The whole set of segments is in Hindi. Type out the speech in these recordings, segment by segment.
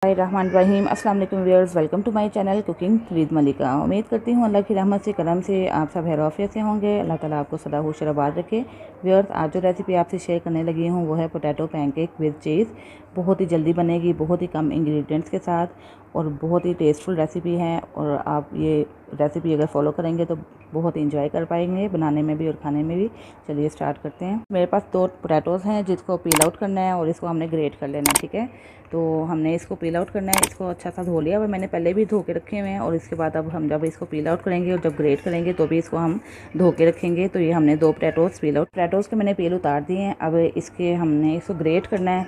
रहीम अस्सलाम वालेकुम viewers, welcome to my channel cooking with Malika. उम्मीद करती हूँ अल्लाह की रहमत से करम से आप सब खैर आफियत से होंगे। अल्लाह ताला आपको सदा खुश आबाद रखे। व्यूअर्स, आज जो रेसिपी आपसे शेयर करने लगी हूँ वो है पोटैटो पैनकेक विद चीज़। बहुत ही जल्दी बनेगी, बहुत ही कम इंग्रेडिएंट्स के साथ, और बहुत ही टेस्टफुल रेसिपी है। और आप ये रेसिपी अगर फॉलो करेंगे तो बहुत ही इंजॉय कर पाएंगे बनाने में भी और खाने में भी। चलिए स्टार्ट करते हैं। मेरे पास 2 पोटैटोज़ हैं जिसको पील आउट करना है और इसको हमने ग्रेट कर लेना है। ठीक है, तो हमने इसको पील आउट करना है। इसको अच्छा सा धो लिया हुआ मैंने, पहले भी धो के रखे हुए हैं। और इसके बाद अब हम जब इसको पील आउट करेंगे और जब ग्रेट करेंगे तो भी इसको हम धो के रखेंगे। तो ये हमने 2 पोटैटोज़ पील आउट, पोटैटोज़ के मैंने पील उतार दिए हैं। अब इसके हमने इसको ग्रेट करना है।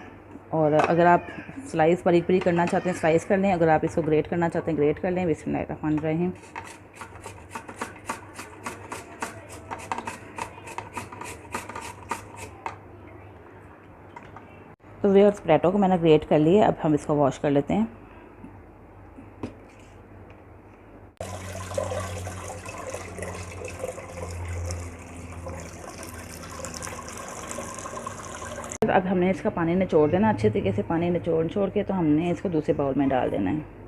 और अगर आप स्लाइस बारीक बारीक करना चाहते हैं स्लाइस कर लें, अगर आप इसको ग्रेट करना चाहते हैं ग्रेट कर लें। बिस्मिल्लाहिर्रहमानिर्रहीम। तो व्यूअर्स, पोटैटो को मैंने ग्रेट कर लिया। अब हम इसको वॉश कर लेते हैं। अब हमने इसका पानी निचोड़ देना अच्छे तरीके से। पानी निचोड़ के तो हमने इसको दूसरे बाउल में डाल देना है।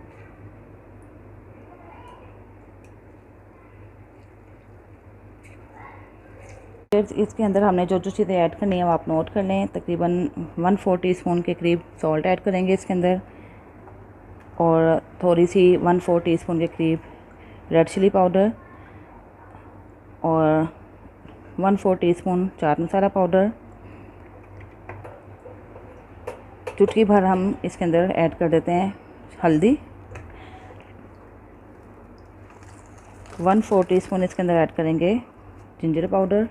फिर इसके अंदर हमने जो जो चीज़ें ऐड करनी है वो आप नोट कर लें। तकरीबन 1/4 टीस्पून के करीब सॉल्ट ऐड करेंगे इसके अंदर, और थोड़ी सी 1/4 टीस्पून के करीब रेड चिली पाउडर, और 1/4 टीस्पून चाट मसाला पाउडर। चुटकी भर हम इसके अंदर ऐड कर देते हैं हल्दी। 1/4 टीस्पून इसके अंदर ऐड करेंगे जिंजर पाउडर,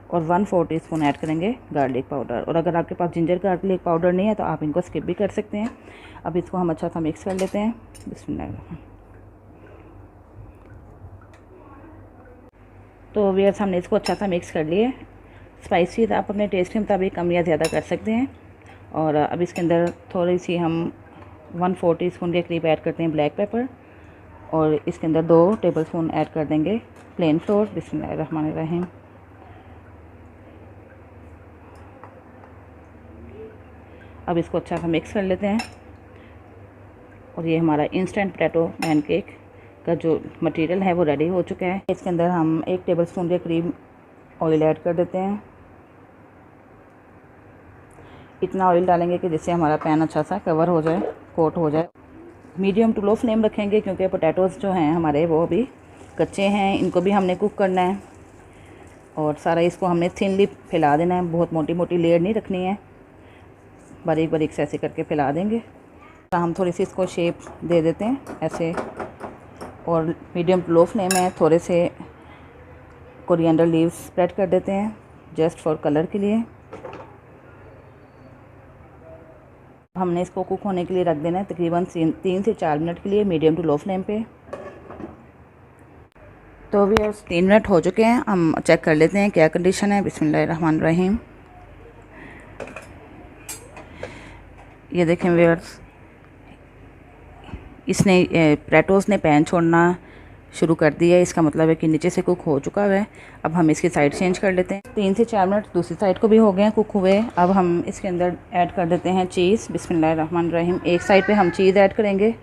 और 1/4 टीस्पून ऐड करेंगे गार्लिक पाउडर। और अगर आपके पास जिंजर गार्लिक पाउडर नहीं है तो आप इनको स्किप भी कर सकते हैं। अब इसको हम अच्छा सा मिक्स कर लेते हैं। बिस्मिल्लाह। तो व्यूअर्स, हमने इसको अच्छा सा मिक्स कर लिए। स्पाइसी आप अपने टेस्ट के मुताबिक कम या ज़्यादा कर सकते हैं। और अब इसके अंदर थोड़ी सी हम 1/4 टीस्पून के करीब ऐड करते हैं ब्लैक पेपर, और इसके अंदर 2 टेबलस्पून ऐड कर देंगे प्लेन फ्लोर। बिस्मिल्लाहिर्रहमानिर्रहीम। अब इसको अच्छा सा मिक्स कर लेते हैं। और ये हमारा इंस्टेंट पोटैटो पैनकेक का जो मटेरियल है वो रेडी हो चुका है। इसके अंदर हम 1 टेबलस्पून के करीब ऑयल ऐड कर देते हैं। इतना ऑयल डालेंगे कि जिससे हमारा पैन अच्छा सा कवर हो जाए, कोट हो जाए। मीडियम टू लो फ्लेम रखेंगे क्योंकि पोटैटोज़ जो हैं हमारे वो अभी कच्चे हैं, इनको भी हमने कुक करना है। और सारा इसको हमने थिनली फैला देना है, बहुत मोटी मोटी लेयर नहीं रखनी है, बारीक बारीक से ऐसे करके फैला देंगे। तो हम थोड़ी सी इसको शेप दे देते हैं ऐसे, और मीडियम टू लो फ्लेम में थोड़े से कोरिएंडर लीव्स स्प्रेड कर देते हैं जस्ट फॉर कलर के लिए। हमने इसको कुक होने के लिए रख देना है तकरीबन 3 से 4 मिनट के लिए मीडियम टू लो फ्लेम पे। तो अभी 3 मिनट हो चुके हैं, हम चेक कर लेते हैं क्या कंडीशन है। बिस्मिल्लाहिर्रहमानिर्रहीम। ये देखें व्यूअर्स, इसने पोटैटोज़ ने पैन छोड़ना शुरू कर दिया है। इसका मतलब है कि नीचे से कुक हो चुका है। अब हम इसकी साइड चेंज कर लेते हैं। 3 से 4 मिनट दूसरी साइड को भी हो गए हैं कुक हुए। अब हम इसके अंदर ऐड कर देते हैं चीज़। बिस्मिल्लाहिर्रहमानिर्रहीम। एक साइड पे हम चीज़ ऐड करेंगे।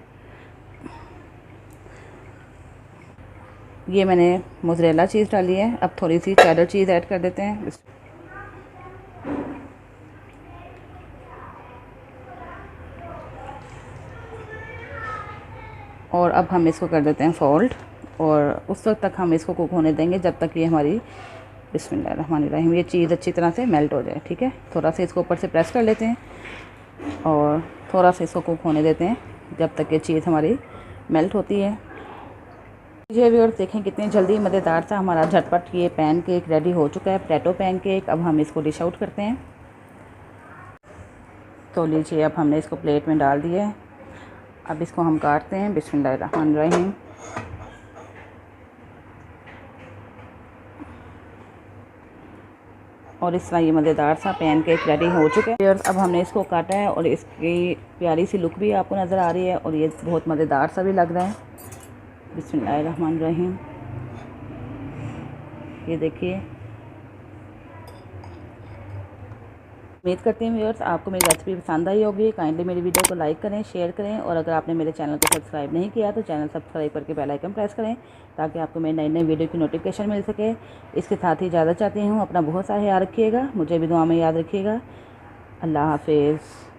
ये मैंने मोज़रेला चीज़ डाली है। अब थोड़ी सी चेडर चीज़ ऐड कर देते हैं। और अब हम इसको कर देते हैं फोल्ड, और उस वक्त तक हम इसको कुक होने देंगे जब तक ये हमारी बिस्मिल्लाहिर्रहमानिर्रहीम ये चीज़ अच्छी तरह से मेल्ट हो जाए। ठीक है, थोड़ा सा इसको ऊपर से प्रेस कर लेते हैं और थोड़ा सा इसको कुक होने देते हैं जब तक ये चीज़ हमारी मेल्ट होती है। ये व्यूअर्स देखें कितनी जल्दी मज़ेदार सा हमारा झटपट ये पैन केक रेडी हो चुका है, पोटैटो पैन केक। अब हम इसको डिश आउट करते हैं। तो लीजिए, अब हमने इसको प्लेट में डाल दिया है। अब इसको हम काटते हैं। बिस्मिल्लाहिर्रहमानिर्रहीम। और इस तरह ये मज़ेदार सा पैन केक रेडी हो चुका है। अब हमने इसको काटा है और इसकी प्यारी सी लुक भी आपको नज़र आ रही है, और ये बहुत मज़ेदार सा भी लग रहा है। बिस्मिल्लाहिर्रहमानिर्रहीम। ये देखिए, उम्मीद करती हूँ व्यूअर्स आपको मेरी रेसिपी पसंद आई होगी। काइंडली मेरी वीडियो को लाइक करें, शेयर करें और अगर आपने मेरे चैनल को सब्सक्राइब नहीं किया तो चैनल सब्सक्राइब करके बेल आइकन प्रेस करें ताकि आपको मेरी नई नई वीडियो की नोटिफिकेशन मिल सके। इसके साथ ही इजाज़त चाहती हूँ, अपना बहुत सारा ख्याल रखिएगा, मुझे भी दुआ में याद रखिएगा। अल्लाह हाफिज़।